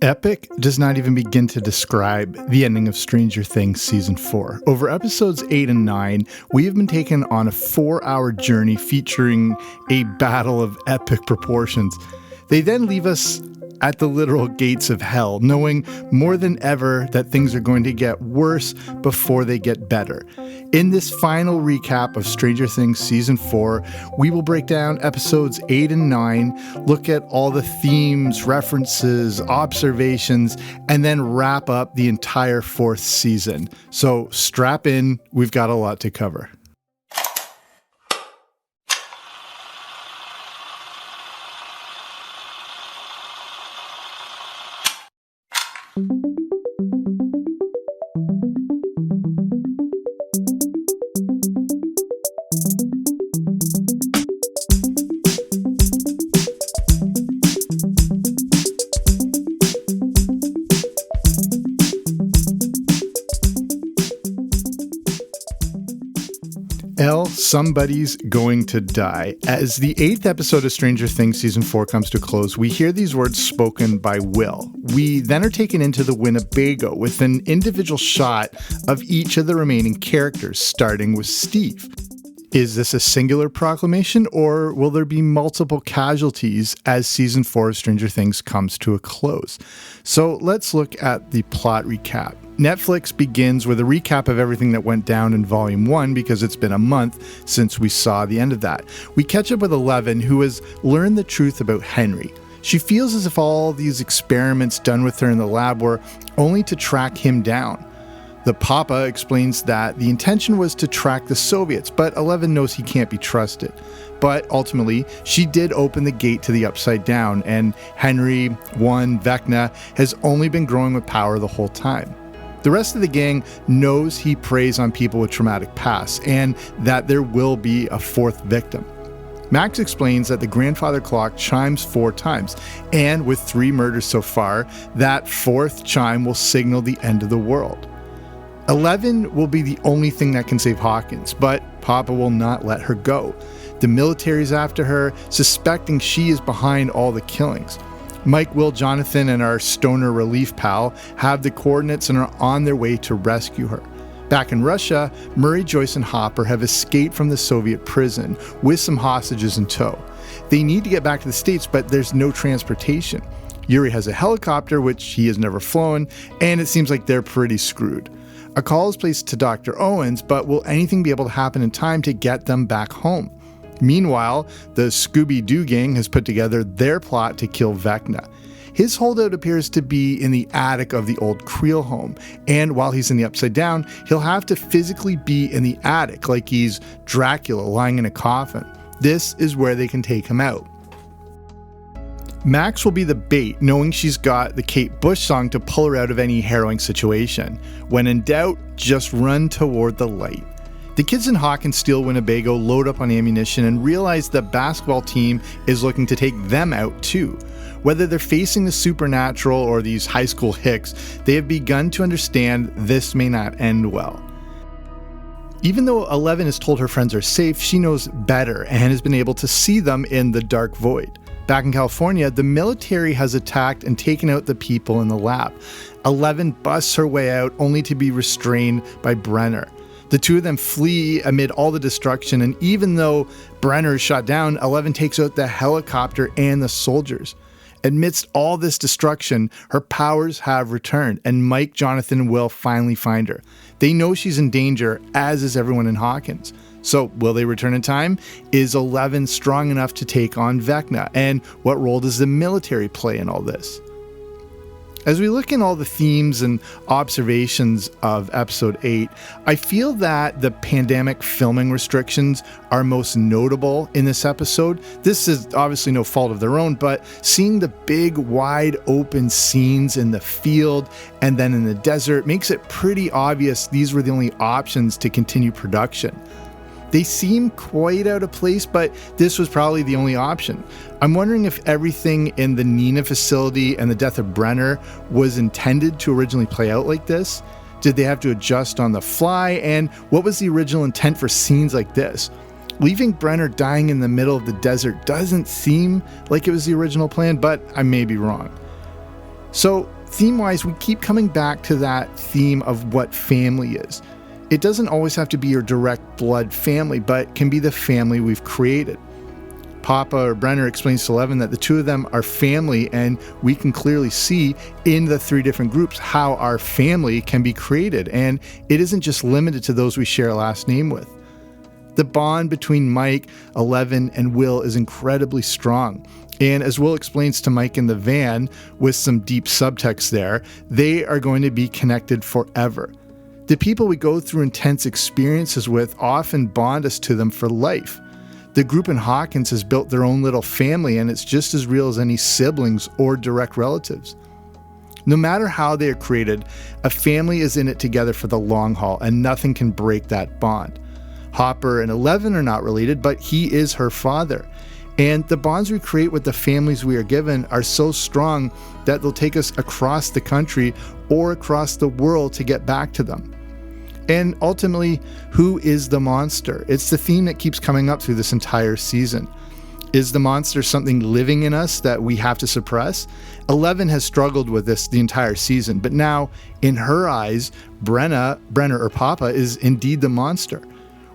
Epic does not even begin to describe the ending of Stranger Things Season 4. Over episodes 8 and 9, we have been taken on a 4-hour journey featuring a battle of epic proportions. They then leave us at the literal gates of hell, knowing more than ever that things are going to get worse before they get better. In this final recap of Stranger Things Season 4, we will break down episodes 8 and 9, look at all the themes, references, observations, and then wrap up the entire 4th season. So strap in, we've got a lot to cover. Somebody's going to die. As the 8th episode of Stranger Things Season 4 comes to a close, we hear these words spoken by Will. We then are taken into the Winnebago with an individual shot of each of the remaining characters, starting with Steve. Is this a singular proclamation, or will there be multiple casualties as Season 4 of Stranger Things comes to a close? So let's look at the plot recap. Netflix begins with a recap of everything that went down in Volume 1 because it's been a month since we saw the end of that. We catch up with Eleven, who has learned the truth about Henry. She feels as if all these experiments done with her in the lab were only to track him down. The Papa explains that the intention was to track the Soviets, but Eleven knows he can't be trusted. But ultimately, she did open the gate to the Upside Down, and Henry, Vecna, has only been growing with power the whole time. The rest of the gang knows he preys on people with traumatic pasts, and that there will be a 4th victim. Max explains that the grandfather clock chimes 4 times, and with 3 murders so far, that 4th chime will signal the end of the world. Eleven will be the only thing that can save Hawkins, but Papa will not let her go. The military's after her, suspecting she is behind all the killings. Mike, Will, Jonathan, and our stoner relief pal have the coordinates and are on their way to rescue her. Back in Russia, Murray, Joyce, and Hopper have escaped from the Soviet prison with some hostages in tow. They need to get back to the States, but there's no transportation. Yuri has a helicopter, which he has never flown, and it seems like they're pretty screwed. A call is placed to Dr. Owens, but will anything be able to happen in time to get them back home? Meanwhile, the Scooby-Doo gang has put together their plot to kill Vecna. His holdout appears to be in the attic of the old Creel home, and while he's in the Upside Down, he'll have to physically be in the attic like he's Dracula lying in a coffin. This is where they can take him out. Max will be the bait, knowing she's got the Kate Bush song to pull her out of any harrowing situation. When in doubt, just run toward the light. The kids in Hawkins steal Winnebago, load up on ammunition, and realize the basketball team is looking to take them out too. Whether they're facing the supernatural or these high school hicks, they have begun to understand this may not end well. Even though Eleven has told her friends are safe, she knows better and has been able to see them in the dark void. Back in California, the military has attacked and taken out the people in the lab. Eleven busts her way out only to be restrained by Brenner. The two of them flee amid all the destruction, and even though Brenner is shot down, Eleven takes out the helicopter and the soldiers. Amidst all this destruction, her powers have returned, and Mike, Jonathan, and Will finally find her. They know she's in danger, as is everyone in Hawkins. So, will they return in time? Is Eleven strong enough to take on Vecna? And what role does the military play in all this? As we look in all the themes and observations of episode 8, I feel that the pandemic filming restrictions are most notable in this episode. This is obviously no fault of their own, but seeing the big, wide open scenes in the field and then in the desert makes it pretty obvious these were the only options to continue production. They seem quite out of place, but this was probably the only option. I'm wondering if everything in the Nina facility and the death of Brenner was intended to originally play out like this. Did they have to adjust on the fly? And what was the original intent for scenes like this? Leaving Brenner dying in the middle of the desert doesn't seem like it was the original plan, but I may be wrong. So Theme-wise, we keep coming back to that theme of what family is. It doesn't always have to be your direct blood family, but can be the family we've created. Papa or Brenner explains to 11 that the two of them are family, and we can clearly see in the three different groups how our family can be created, and it isn't just limited to those we share a last name with. The bond between Mike, 11, and Will is incredibly strong. And as Will explains to Mike in the van, with some deep subtext there, they are going to be connected forever. The people we go through intense experiences with often bond us to them for life. The group in Hawkins has built their own little family, and it's just as real as any siblings or direct relatives. No matter how they are created, a family is in it together for the long haul, and nothing can break that bond. Hopper and 11 are not related, but he is her father. And the bonds we create with the families we are given are so strong that they'll take us across the country or across the world to get back to them. And ultimately, who is the monster? It's the theme that keeps coming up through this entire season. Is the monster something living in us that we have to suppress? 11 has struggled with this the entire season, but now, in her eyes, Brenner or Papa is indeed the monster.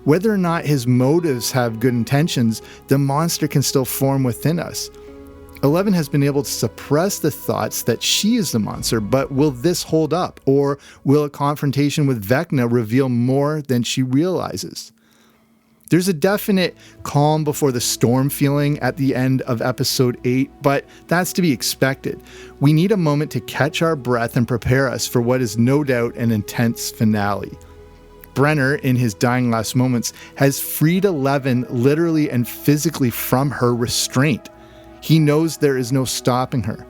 Whether or not his motives have good intentions, the monster can still form within us. 11 has been able to suppress the thoughts that she is the monster, but will this hold up? Or will a confrontation with Vecna reveal more than she realizes? There's a definite calm before the storm feeling at the end of episode 8, but that's to be expected. We need a moment to catch our breath and prepare us for what is no doubt an intense finale. Brenner, in his dying last moments, has freed 11 literally and physically from her restraint. He knows there is no stopping her.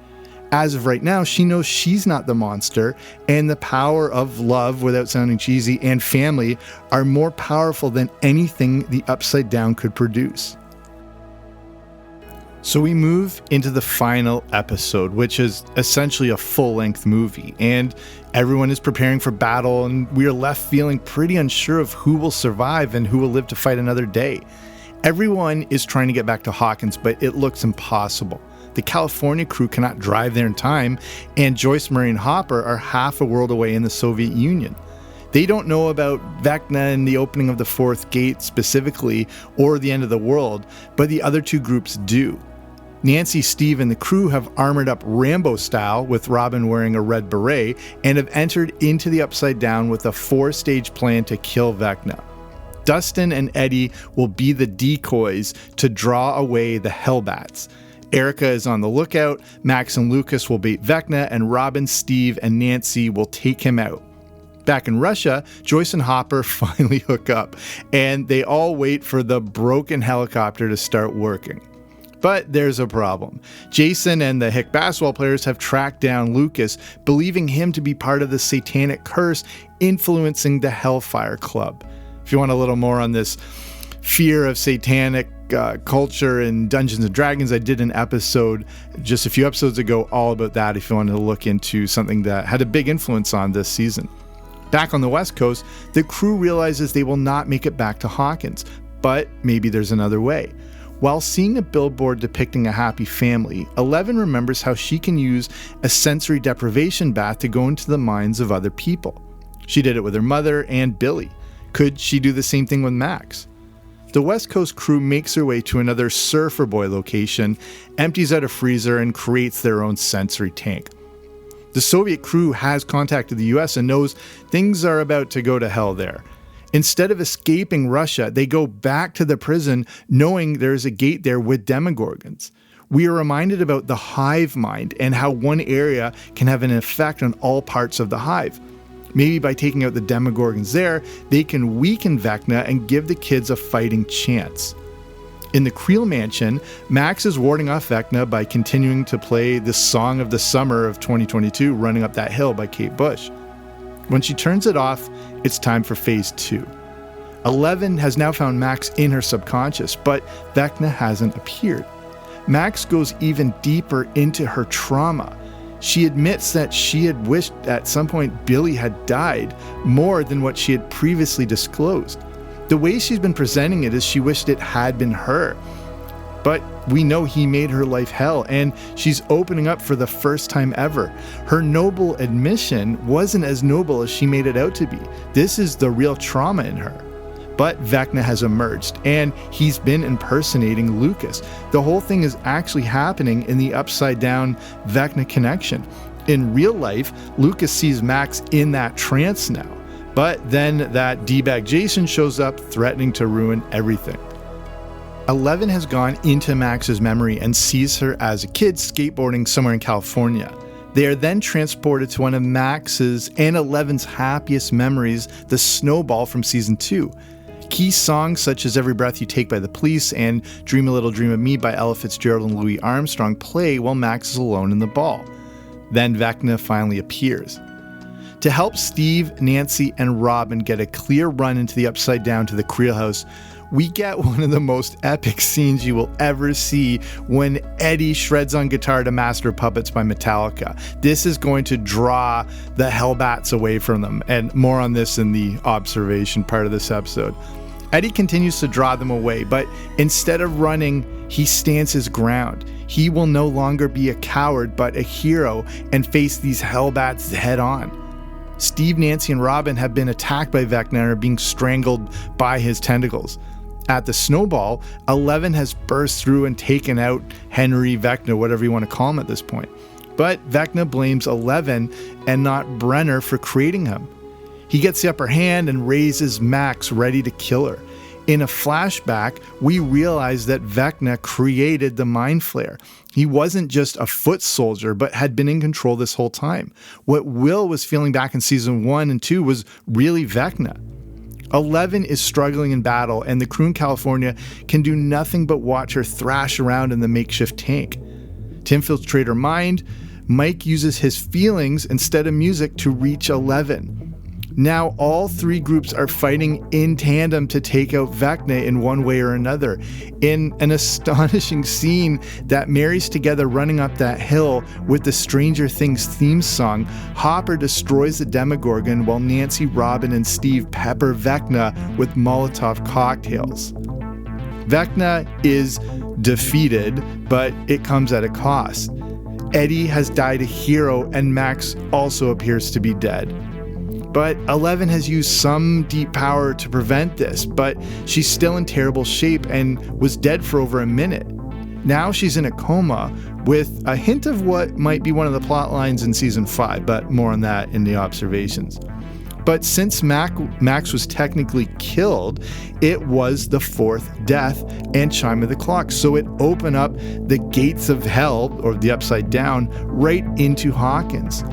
As of right now, she knows she's not the monster, and the power of love, without sounding cheesy, and family are more powerful than anything the Upside Down could produce. So we move into the final episode, which is essentially a full-length movie, and everyone is preparing for battle, and we are left feeling pretty unsure of who will survive and who will live to fight another day. Everyone is trying to get back to Hawkins, but it looks impossible. The California crew cannot drive there in time, and Joyce, Murray, and Hopper are half a world away in the Soviet Union. They don't know about Vecna and the opening of the fourth gate specifically, or the end of the world, but the other two groups do. Nancy, Steve, and the crew have armored up Rambo style, with Robin wearing a red beret, and have entered into the Upside Down with a 4-stage plan to kill Vecna. Dustin and Eddie will be the decoys to draw away the Hellbats. Erica is on the lookout, Max and Lucas will bait Vecna, and Robin, Steve, and Nancy will take him out. Back in Russia, Joyce and Hopper finally hook up, and they all wait for the broken helicopter to start working. But there's a problem. Jason and the Hick basketball players have tracked down Lucas, believing him to be part of the satanic curse influencing the Hellfire Club. If you want a little more on this fear of satanic culture in Dungeons and Dragons, I did an episode just a few episodes ago all about that if you wanted to look into something that had a big influence on this season. Back on the West Coast, the crew realizes they will not make it back to Hawkins, but maybe there's another way. While seeing a billboard depicting a happy family, 11 remembers how she can use a sensory deprivation bath to go into the minds of other people. She did it with her mother and Billy. Could she do the same thing with Max? The West Coast crew makes their way to another Surfer Boy location, empties out a freezer, and creates their own sensory tank. The Soviet crew has contacted the US and knows things are about to go to hell there. Instead of escaping Russia, they go back to the prison knowing there is a gate there with demogorgons. We are reminded about the hive mind and how one area can have an effect on all parts of the hive. Maybe by taking out the demogorgons there, they can weaken Vecna and give the kids a fighting chance. In the Creel Mansion, Max is warding off Vecna by continuing to play the song of the summer of 2022, Running Up That Hill by Kate Bush. When she turns it off, it's time for phase 2. 11 has now found Max in her subconscious, but Vecna hasn't appeared. Max goes even deeper into her trauma. She admits that she had wished at some point Billy had died more than what she had previously disclosed. The way she's been presenting it is she wished it had been her. But we know he made her life hell, and she's opening up for the first time ever. Her noble admission wasn't as noble as she made it out to be. This is the real trauma in her. But Vecna has emerged, and he's been impersonating Lucas. The whole thing is actually happening in the upside-down Vecna connection. In real life, Lucas sees Max in that trance now. But then that D-bag Jason shows up, threatening to ruin everything. 11 has gone into Max's memory and sees her as a kid skateboarding somewhere in California. They are then transported to one of Max's and 11's happiest memories, the snowball from season 2. Key songs such as Every Breath You Take by The Police and Dream a Little Dream of Me by Ella Fitzgerald and Louis Armstrong play while Max is alone in the ball. Then Vecna finally appears. To help Steve, Nancy, and Robin get a clear run into the Upside Down to the Creel House, we get one of the most epic scenes you will ever see when Eddie shreds on guitar to Master of Puppets by Metallica. This is going to draw the Hellbats away from them, and more on this in the observation part of this episode. Eddie continues to draw them away, but instead of running, he stands his ground. He will no longer be a coward, but a hero, and face these Hellbats head on. Steve, Nancy, and Robin have been attacked by Vecna and are being strangled by his tentacles. At the snowball, 11 has burst through and taken out Henry Vecna, whatever you want to call him at this point. But Vecna blames 11 and not Brenner for creating him. He gets the upper hand and raises Max, ready to kill her. In a flashback, we realize that Vecna created the Mind Flayer. He wasn't just a foot soldier, but had been in control this whole time. What Will was feeling back in season 1 and 2 was really Vecna. 11 is struggling in battle, and the crew in California can do nothing but watch her thrash around in the makeshift tank. To infiltrate her mind, Mike uses his feelings instead of music to reach 11. Now all three groups are fighting in tandem to take out Vecna in one way or another, in an astonishing scene that marries together running up that hill with the Stranger Things theme song. Hopper destroys the Demogorgon while Nancy, Robin, and Steve pepper Vecna with Molotov cocktails. Vecna is defeated, but it comes at a cost. Eddie has died a hero, and Max also appears to be dead. But 11 has used some deep power to prevent this, but she's still in terrible shape and was dead for over a minute. Now she's in a coma with a hint of what might be one of the plot lines in season 5, but more on that in the observations. But since Max was technically killed, it was the fourth death and chime of the clock. So it opened up the gates of hell, or the Upside Down, right into Hawkins.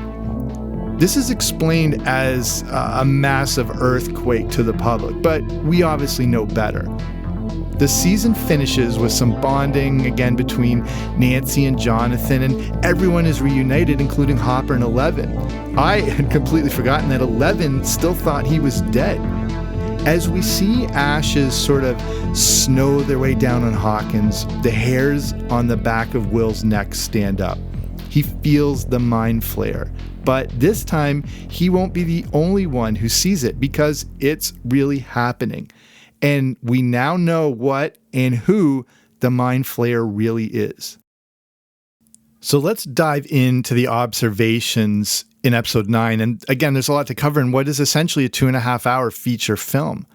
This is explained as a massive earthquake to the public, but we obviously know better. The season finishes with some bonding again between Nancy and Jonathan, and everyone is reunited, including Hopper and 11. I had completely forgotten that 11 still thought he was dead. As we see ashes sort of snow their way down on Hawkins, the hairs on the back of Will's neck stand up. He feels the Mind Flayer. But this time, he won't be the only one who sees it, because it's really happening. And we now know what and who the Mind Flayer really is. So let's dive into the observations in episode 9. And again, there's a lot to cover in what is essentially a 2.5-hour feature film.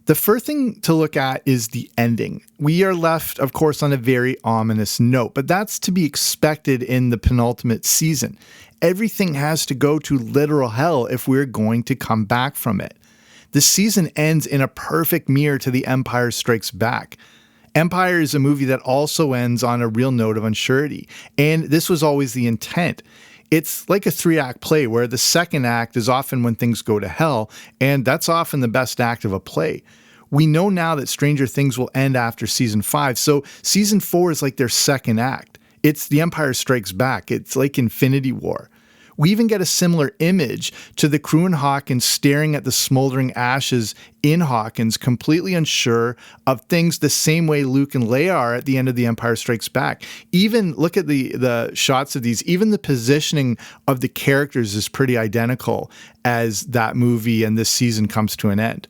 The first thing to look at is the ending. We are left, of course, on a very ominous note, but that's to be expected in the penultimate season. Everything has to go to literal hell if we're going to come back from it. The season ends in a perfect mirror to The Empire Strikes Back. Empire is a movie that also ends on a real note of unsurety, and this was always the intent. It's like a 3-act play where the second act is often when things go to hell, and that's often the best act of a play. We know now that Stranger Things will end after season 5, so season 4 is like their second act. It's The Empire Strikes Back. It's like Infinity War. We even get a similar image to the crew in Hawkins staring at the smoldering ashes in Hawkins, completely unsure of things the same way Luke and Leia are at the end of The Empire Strikes Back. Even look at the shots of these. Even the positioning of the characters is pretty identical as that movie and this season comes to an end.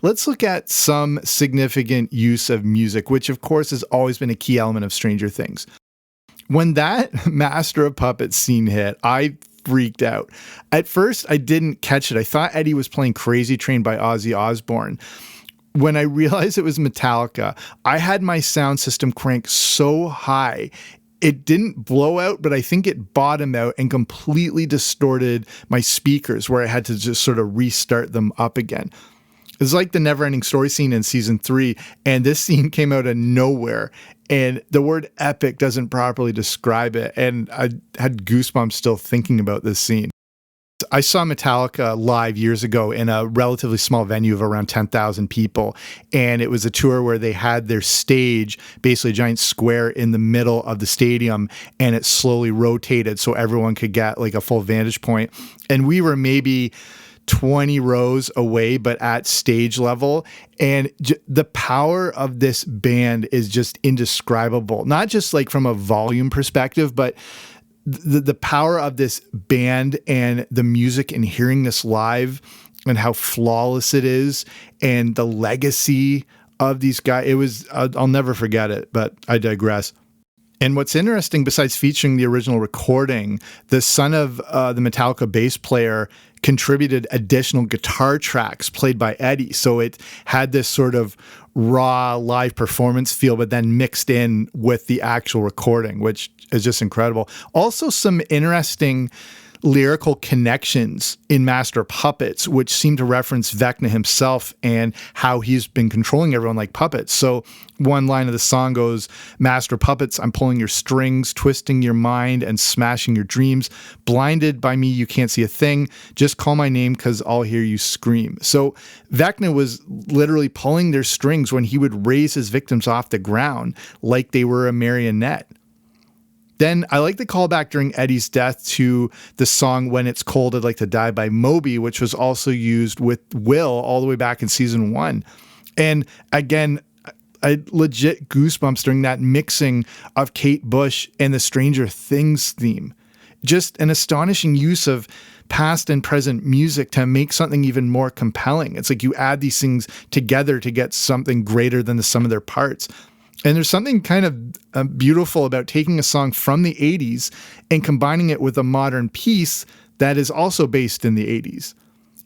let's look at some significant use of music, which of course has always been a key element of Stranger Things. When that Master of Puppets scene hit, I freaked out. At first, I didn't catch it. I thought Eddie was playing Crazy Train by Ozzy Osbourne. When I realized it was Metallica, I had my sound system cranked so high, it didn't blow out, but I think it bottomed out and completely distorted my speakers, where I had to just sort of restart them up again. It's like the Neverending Story scene in season 3, and this scene came out of nowhere, and the word epic doesn't properly describe it, and I had goosebumps still thinking about this scene. I saw Metallica live years ago in a relatively small venue of around 10,000 people, and it was a tour where they had their stage, basically a giant square in the middle of the stadium, and it slowly rotated so everyone could get like a full vantage point. And we were maybe 20 rows away, but at stage level. And the power of this band is just indescribable, not just like from a volume perspective, but the power of this band and the music and hearing this live and how flawless it is and the legacy of these guys. It was, I'll never forget it, but I digress. And what's interesting, besides featuring the original recording, the son of the Metallica bass player contributed additional guitar tracks played by Eddie. So it had this sort of raw live performance feel, but then mixed in with the actual recording, which is just incredible. Also, some interesting lyrical connections in Master Puppets, which seem to reference Vecna himself and how he's been controlling everyone like puppets. So one line of the song goes, "Master Puppets, I'm pulling your strings, twisting your mind and smashing your dreams. Blinded by me, you can't see a thing. Just call my name because I'll hear you scream." So Vecna was literally pulling their strings when he would raise his victims off the ground like they were a marionette. Then I like the callback during Eddie's death to the song "When It's Cold, I'd Like to Die" by Moby, which was also used with Will all the way back in season 1. And again, I legit goosebumps during that mixing of Kate Bush and the Stranger Things theme. Just an astonishing use of past and present music to make something even more compelling. It's like you add these things together to get something greater than the sum of their parts. And there's something kind of beautiful about taking a song from the 80s and combining it with a modern piece that is also based in the 80s.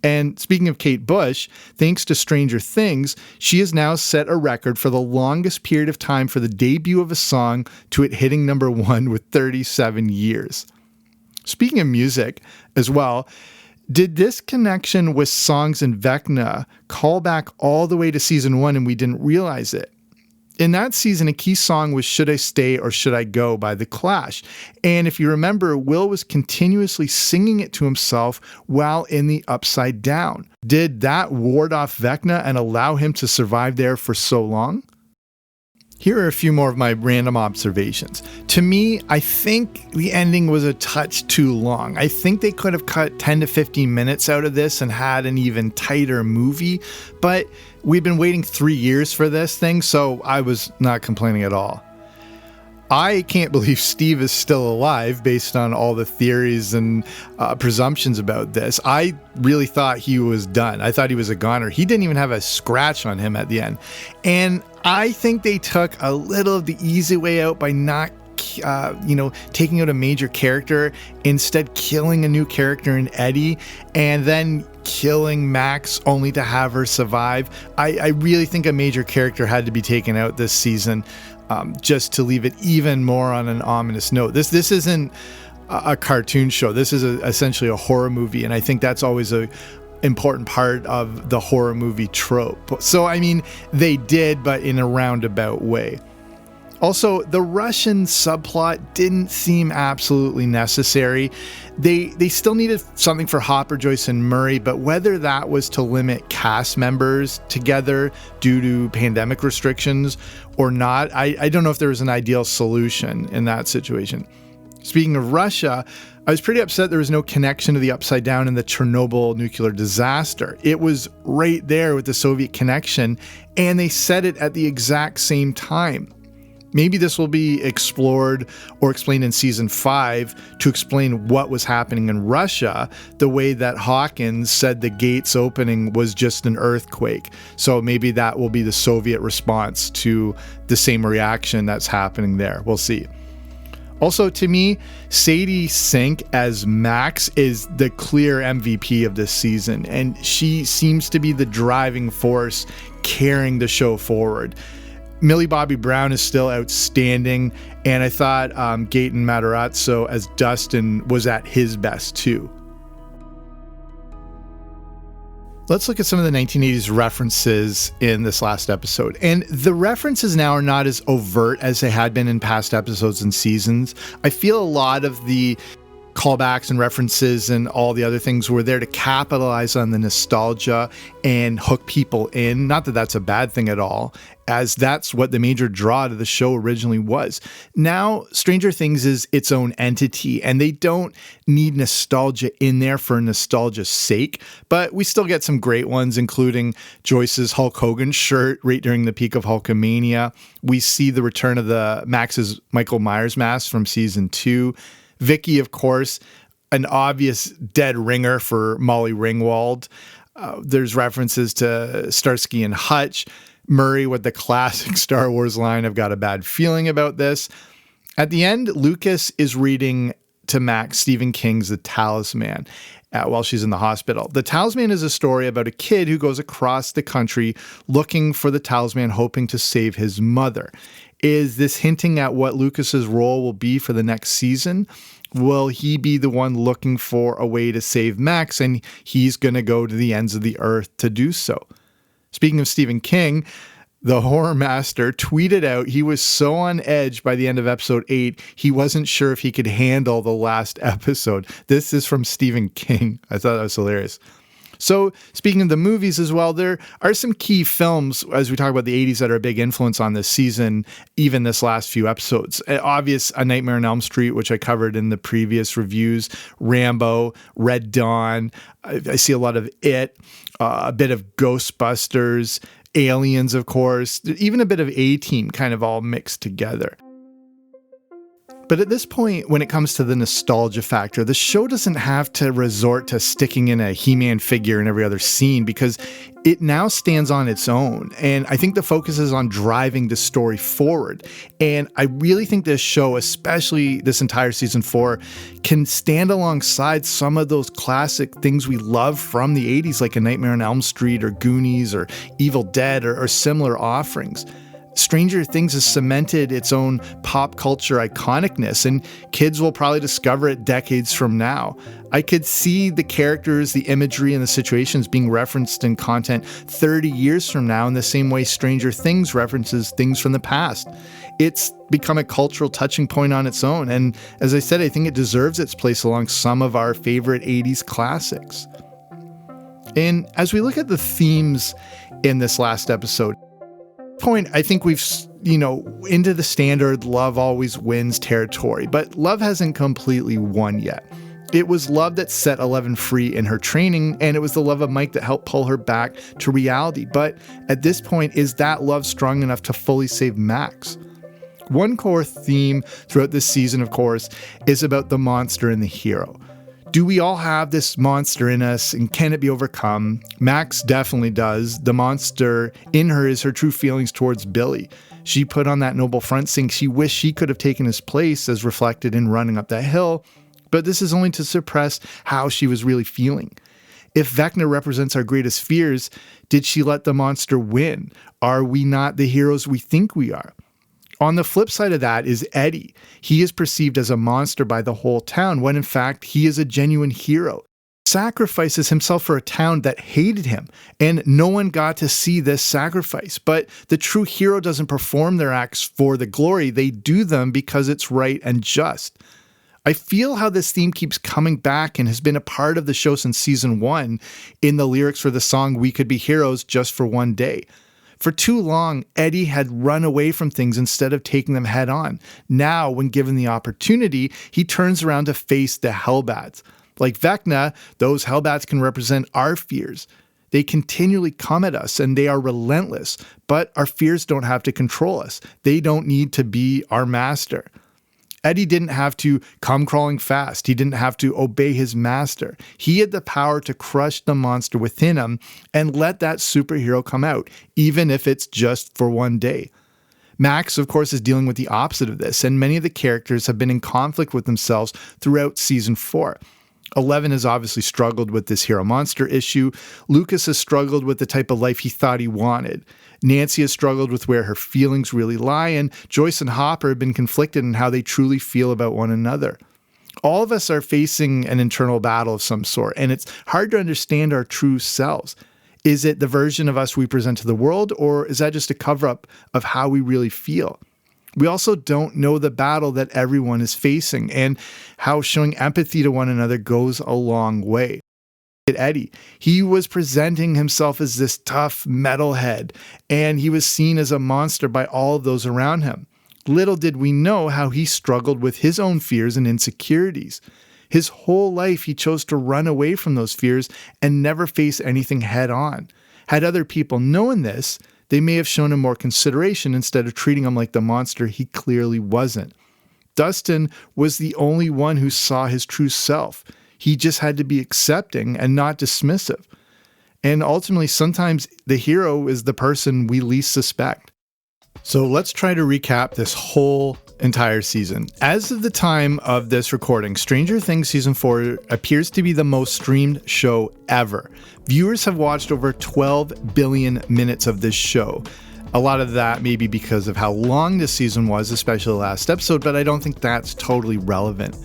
And speaking of Kate Bush, thanks to Stranger Things, she has now set a record for the longest period of time for the debut of a song to it hitting number 1 with 37 years. Speaking of music as well, did this connection with songs in Vecna call back all the way to season 1 and we didn't realize it? In that season, a key song was "Should I Stay or Should I Go" by The Clash. And if you remember, Will was continuously singing it to himself while in the Upside Down. Did that ward off Vecna and allow him to survive there for so long? Here are a few more of my random observations. To me, I think the ending was a touch too long. I think they could have cut 10 to 15 minutes out of this and had an even tighter movie, but we've been waiting 3 years for this thing, so I was not complaining at all. I can't believe Steve is still alive based on all the theories and presumptions about this. I really thought he was done. I thought he was a goner. He didn't even have a scratch on him at the end. And I think they took a little of the easy way out by not taking out a major character, instead killing a new character in Eddie, and then killing Max only to have her survive. I really think a major character had to be taken out this season, just to leave it even more on an ominous note. This isn't a cartoon show. This is essentially a horror movie, and I think that's always a important part of the horror movie trope. So, I mean, they did, but in a roundabout way. Also, the Russian subplot didn't seem absolutely necessary. They still needed something for Hopper, Joyce, and Murray, but whether that was to limit cast members together due to pandemic restrictions or not, I don't know if there was an ideal solution in that situation. Speaking of Russia, I was pretty upset there was no connection to the Upside Down and the Chernobyl nuclear disaster. It was right there with the Soviet connection, and they said it at the exact same time. Maybe this will be explored or explained in season 5 to explain what was happening in Russia, the way that Hawkins said the gates opening was just an earthquake. So maybe that will be the Soviet response to the same reaction that's happening there. We'll see. Also, to me, Sadie Sink as Max is the clear MVP of this season, and she seems to be the driving force carrying the show forward. Millie Bobby Brown is still outstanding, and I thought Gaten Matarazzo as Dustin was at his best too. Let's look at some of the 1980s references in this last episode. And the references now are not as overt as they had been in past episodes and seasons. I feel a lot of the callbacks and references and all the other things were there to capitalize on the nostalgia and hook people in. Not that that's a bad thing at all, as that's what the major draw to the show originally was. Now, Stranger Things is its own entity, and they don't need nostalgia in there for nostalgia's sake, but we still get some great ones, including Joyce's Hulk Hogan shirt right during the peak of Hulkamania. We see the return of the Max's Michael Myers mask from season 2. Vicky, of course, an obvious dead ringer for Molly Ringwald. There's references to Starsky and Hutch. Murray with the classic Star Wars line, "I've got a bad feeling about this." At the end, Lucas is reading to Max Stephen King's The Talisman while she's in the hospital. The Talisman is a story about a kid who goes across the country looking for the talisman, hoping to save his mother. Is this hinting at what Lucas's role will be for the next season? Will he be the one looking for a way to save Max, and he's going to go to the ends of the earth to do so? Speaking of Stephen King, the horror master tweeted out he was so on edge by the end of episode 8, he wasn't sure if he could handle the last episode. This is from Stephen King. I thought that was hilarious. So speaking of the movies as well, there are some key films as we talk about the 80s that are a big influence on this season, even this last few episodes. Obvious, A Nightmare on Elm Street, which I covered in the previous reviews, Rambo, Red Dawn. I see a lot of It, a bit of Ghostbusters, Aliens, of course, even a bit of A-Team kind of all mixed together. But at this point, when it comes to the nostalgia factor, the show doesn't have to resort to sticking in a He-Man figure in every other scene because it now stands on its own. And I think the focus is on driving the story forward. And I really think this show, especially this entire season 4, can stand alongside some of those classic things we love from the 80s, like A Nightmare on Elm Street or Goonies or Evil Dead or similar offerings. Stranger Things has cemented its own pop culture iconicness, and kids will probably discover it decades from now. I could see the characters, the imagery, and the situations being referenced in content 30 years from now in the same way Stranger Things references things from the past. It's become a cultural touching point on its own, and as I said, I think it deserves its place along some of our favorite 80s classics. And as we look at the themes in this last episode, point, I think we've, into the standard love always wins territory, but love hasn't completely won yet. It was love that set Eleven free in her training, and it was the love of Mike that helped pull her back to reality. But at this point, is that love strong enough to fully save Max? One core theme throughout this season, of course, is about the monster and the hero. Do we all have this monster in us, and can it be overcome? Max definitely does. The monster in her is her true feelings towards Billy. She put on that noble front saying she wished she could have taken his place as reflected in running up that hill, but this is only to suppress how she was really feeling. If Vecna represents our greatest fears, did she let the monster win? Are we not the heroes we think we are? On the flip side of that is Eddie. He is perceived as a monster by the whole town, when in fact he is a genuine hero. Sacrifices himself for a town that hated him, and no one got to see this sacrifice. But the true hero doesn't perform their acts for the glory, they do them because it's right and just. I feel how this theme keeps coming back and has been a part of the show since season 1 in the lyrics for the song We Could Be Heroes Just for One Day. For too long, Eddie had run away from things instead of taking them head on. Now, when given the opportunity, he turns around to face the Hellbats. Like Vecna, those Hellbats can represent our fears. They continually come at us and they are relentless, but our fears don't have to control us. They don't need to be our master. Eddie didn't have to come crawling fast. He didn't have to obey his master. He had the power to crush the monster within him and let that superhero come out, even if it's just for one day. Max, of course, is dealing with the opposite of this, and many of the characters have been in conflict with themselves throughout season 4. Eleven has obviously struggled with this hero monster issue. Lucas has struggled with the type of life he thought he wanted. Nancy has struggled with where her feelings really lie, and Joyce and Hopper have been conflicted in how they truly feel about one another. All of us are facing an internal battle of some sort, and it's hard to understand our true selves. Is it the version of us we present to the world, or is that just a cover-up of how we really feel? We also don't know the battle that everyone is facing and how showing empathy to one another goes a long way. Eddie, he was presenting himself as this tough metalhead, and he was seen as a monster by all of those around him. Little did we know how he struggled with his own fears and insecurities. His whole life, he chose to run away from those fears and never face anything head on. Had other people known this, they may have shown him more consideration instead of treating him like the monster he clearly wasn't. Dustin was the only one who saw his true self. He just had to be accepting and not dismissive. And ultimately, sometimes the hero is the person we least suspect. So let's try to recap this whole entire season. As of the time of this recording, Stranger Things Season 4 appears to be the most streamed show ever. Viewers have watched over 12 billion minutes of this show. A lot of that may be because of how long this season was, especially the last episode, but I don't think that's totally relevant.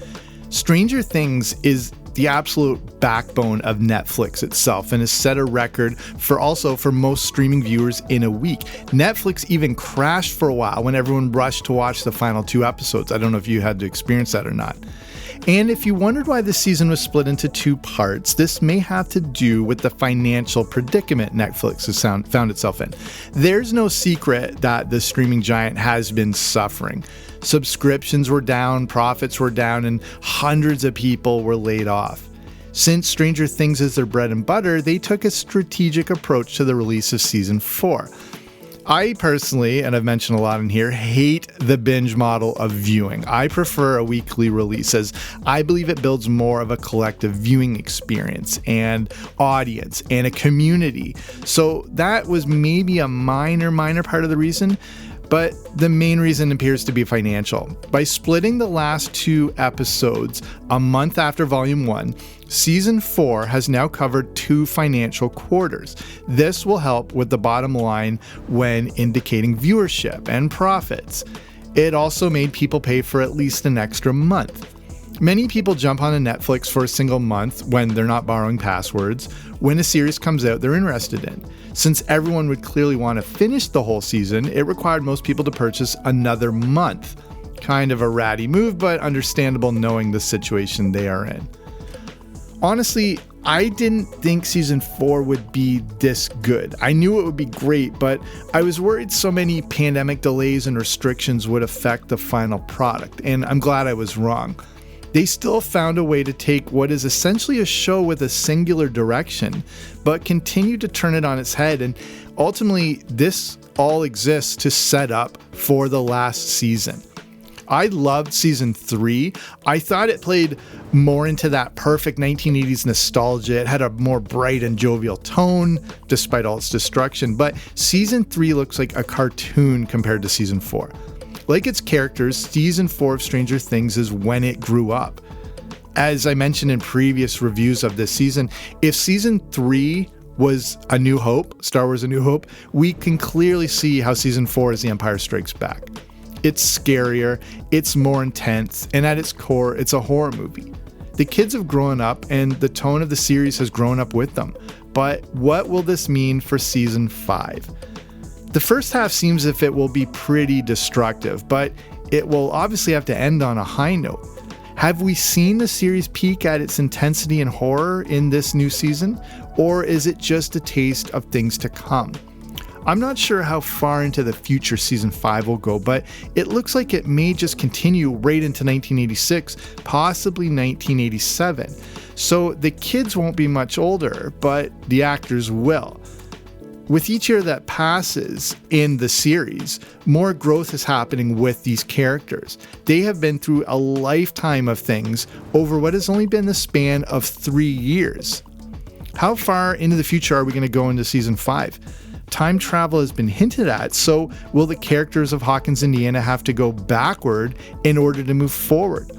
Stranger Things is the absolute backbone of Netflix itself and has set a record for most streaming viewers in a week. Netflix even crashed for a while when everyone rushed to watch the final 2 episodes. I don't know if you had to experience that or not. And if you wondered why this season was split into 2 parts, this may have to do with the financial predicament Netflix has found itself in. There's no secret that the streaming giant has been suffering. Subscriptions were down, profits were down, and hundreds of people were laid off. Since Stranger Things is their bread and butter, they took a strategic approach to the release of Season 4. I personally, and I've mentioned a lot in here, hate the binge model of viewing. I prefer a weekly release as I believe it builds more of a collective viewing experience and audience and a community. So that was maybe a minor part of the reason, but the main reason appears to be financial. By splitting the last 2 episodes a month after Volume 1, Season 4 has now covered 2 financial quarters. This will help with the bottom line when indicating viewership and profits. It also made people pay for at least an extra month. Many people jump onto Netflix for a single month when they're not borrowing passwords. When a series comes out they're interested in. Since everyone would clearly want to finish the whole season, it required most people to purchase another month. Kind of a ratty move, but understandable knowing the situation they are in. Honestly, I didn't think Season 4 would be this good. I knew it would be great, but I was worried so many pandemic delays and restrictions would affect the final product, and I'm glad I was wrong. They still found a way to take what is essentially a show with a singular direction, but continue to turn it on its head, and ultimately this all exists to set up for the last season. I loved Season 3. I thought it played more into that perfect 1980s nostalgia. It had a more bright and jovial tone, despite all its destruction. But Season 3 looks like a cartoon compared to Season 4. Like its characters, Season 4 of Stranger Things is when it grew up. As I mentioned in previous reviews of this season, if Season 3 was A New Hope, Star Wars A New Hope, we can clearly see how Season 4 is The Empire Strikes Back. It's scarier, it's more intense, and at its core, it's a horror movie. The kids have grown up, and the tone of the series has grown up with them. But what will this mean for Season 5? The first half seems as if it will be pretty destructive, but it will obviously have to end on a high note. Have we seen the series peak at its intensity and horror in this new season, or is it just a taste of things to come? I'm not sure how far into the future Season 5 will go, but it looks like it may just continue right into 1986, possibly 1987. So the kids won't be much older, but the actors will. With each year that passes in the series, more growth is happening with these characters. They have been through a lifetime of things over what has only been the span of 3 years. How far into the future are we going to go into season 5? Time travel has been hinted at, so will the characters of Hawkins, Indiana have to go backward in order to move forward?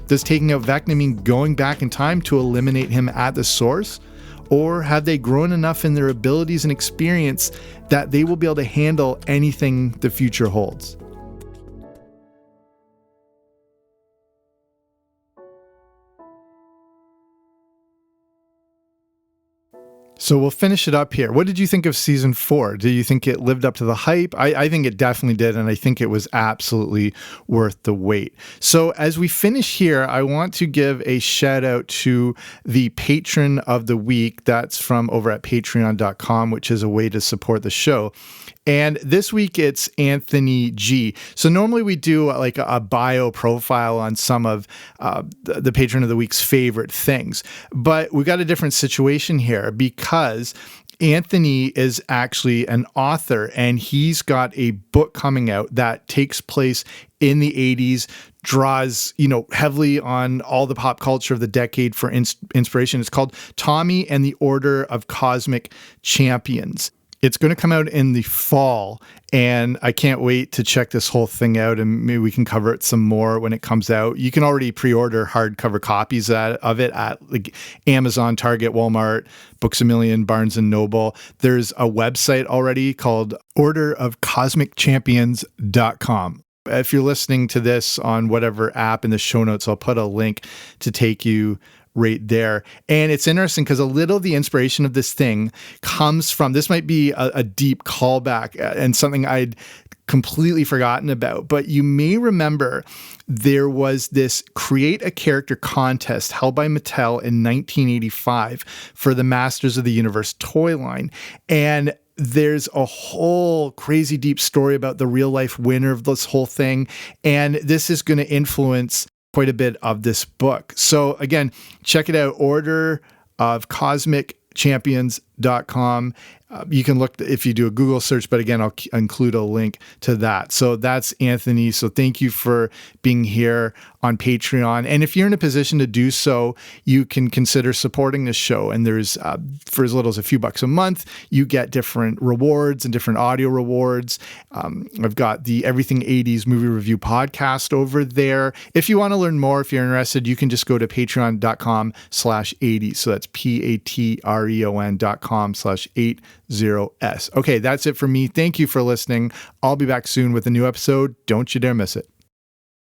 Does taking out Vecna mean going back in time to eliminate him at the source? Or have they grown enough in their abilities and experience that they will be able to handle anything the future holds? So we'll finish it up here. What did you think of season 4? Do you think it lived up to the hype? I think it definitely did, and I think it was absolutely worth the wait. So as we finish here, I want to give a shout out to the patron of the week. That's from over at patreon.com, which is a way to support the show. And this week it's Anthony G. So normally we do like a bio profile on some of the patron of the week's favorite things, but we got a different situation here because Anthony is actually an author and he's got a book coming out that takes place in the 80s, draws, heavily on all the pop culture of the decade for inspiration. It's called Tommy and the Order of Cosmic Champions. It's going to come out in the fall, and I can't wait to check this whole thing out, and maybe we can cover it some more when it comes out. You can already pre-order hardcover copies of it at like Amazon, Target, Walmart, Books A Million, Barnes & Noble. There's a website already called orderofcosmicchampions.com. If you're listening to this on whatever app in the show notes, I'll put a link to take you right there. And it's interesting because a little of the inspiration of this thing comes from, this might be a deep callback and something I'd completely forgotten about, but you may remember there was this Create a Character contest held by Mattel in 1985 for the Masters of the Universe toy line. And there's a whole crazy deep story about the real life winner of this whole thing. And this is going to influence quite a bit of this book. So again, check it out, orderofcosmicchampions.com. You can look if you do a Google search, but again, I'll include a link to that. So that's Anthony. So thank you for being here on Patreon. And if you're in a position to do so, you can consider supporting this show. And there's, for as little as a few bucks a month, you get different rewards and different audio rewards. I've got the Everything 80s Movie Review podcast over there. If you want to learn more, if you're interested, you can just go to patreon.com/80. So that's patreon.com/80s. Okay, that's it for me. Thank you for listening. I'll be back soon with a new episode. Don't you dare miss it.